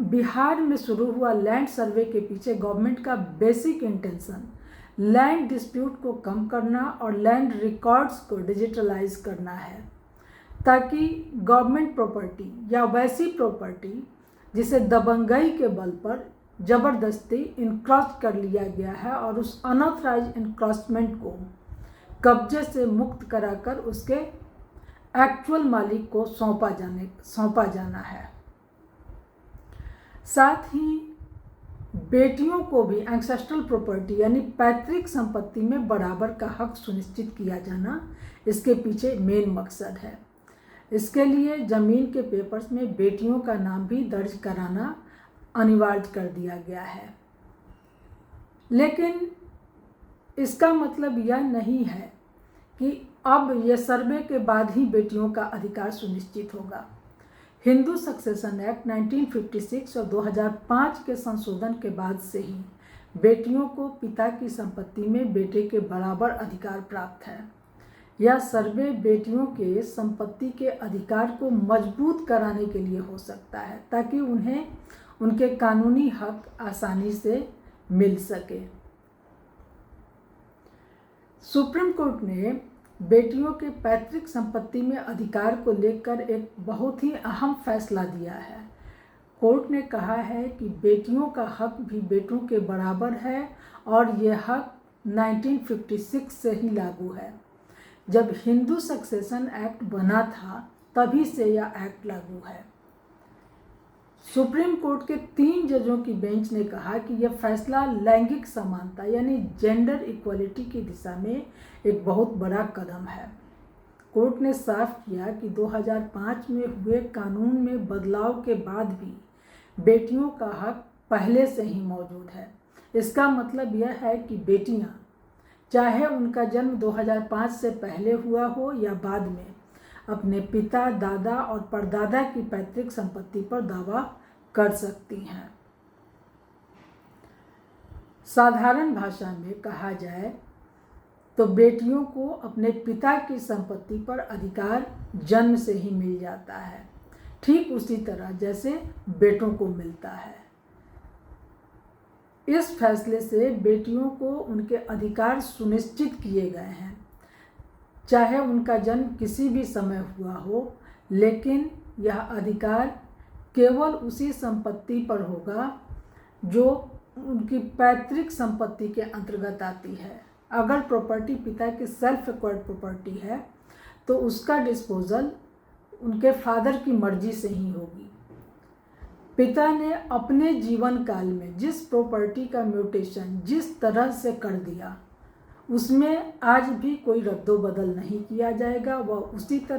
बिहार में शुरू हुआ लैंड सर्वे के पीछे गवर्नमेंट का बेसिक इंटेंशन लैंड डिस्प्यूट को कम करना और लैंड रिकॉर्ड्स को डिजिटलाइज करना है, ताकि गवर्नमेंट प्रॉपर्टी या वैसी प्रॉपर्टी जिसे दबंगई के बल पर ज़बरदस्ती इनक्रॉच कर लिया गया है और उस अनऑथराइज इनक्रॉचमेंट को कब्जे से मुक्त कराकर उसके एक्चुअल मालिक को सौंपा जाना है। साथ ही बेटियों को भी एंसेस्ट्रल प्रॉपर्टी यानी पैतृक संपत्ति में बराबर का हक सुनिश्चित किया जाना इसके पीछे मेन मकसद है। इसके लिए ज़मीन के पेपर्स में बेटियों का नाम भी दर्ज कराना अनिवार्य कर दिया गया है। लेकिन इसका मतलब यह नहीं है कि अब यह सर्वे के बाद ही बेटियों का अधिकार सुनिश्चित होगा। हिंदू सक्सेशन एक्ट 1956 और 2005 के संशोधन के बाद से ही बेटियों को पिता की संपत्ति में बेटे के बराबर अधिकार प्राप्त है। यह सर्वे बेटियों के संपत्ति के अधिकार को मजबूत कराने के लिए हो सकता है, ताकि उन्हें उनके कानूनी हक आसानी से मिल सके। सुप्रीम कोर्ट ने बेटियों के पैतृक संपत्ति में अधिकार को लेकर एक बहुत ही अहम फैसला दिया है। कोर्ट ने कहा है कि बेटियों का हक भी बेटों के बराबर है और यह हक 1956 से ही लागू है। जब हिंदू सक्सेशन एक्ट बना था तभी से यह एक्ट लागू है। सुप्रीम कोर्ट के 3 जजों की बेंच ने कहा कि यह फैसला लैंगिक समानता यानी जेंडर इक्वलिटी की दिशा में एक बहुत बड़ा कदम है। कोर्ट ने साफ किया कि 2005 में हुए कानून में बदलाव के बाद भी बेटियों का हक पहले से ही मौजूद है। इसका मतलब यह है कि बेटियां, चाहे उनका जन्म 2005 से पहले हुआ हो या बाद में, अपने पिता, दादा और परदादा की पैतृक संपत्ति पर दावा कर सकती हैं। साधारण भाषा में कहा जाए तो बेटियों को अपने पिता की संपत्ति पर अधिकार जन्म से ही मिल जाता है, ठीक उसी तरह जैसे बेटों को मिलता है। इस फैसले से बेटियों को उनके अधिकार सुनिश्चित किए गए हैं, चाहे उनका जन्म किसी भी समय हुआ हो, लेकिन यह अधिकार केवल उसी संपत्ति पर होगा जो उनकी पैतृक संपत्ति के अंतर्गत आती है। अगर प्रॉपर्टी पिता की सेल्फ एक्वायर्ड प्रॉपर्टी है तो उसका डिस्पोजल उनके फादर की मर्जी से ही होगी। पिता ने अपने जीवन काल में जिस प्रॉपर्टी का म्यूटेशन जिस तरह से कर दिया, उसमें आज भी कोई रद्दो बदल नहीं किया जाएगा। वह उसी तरह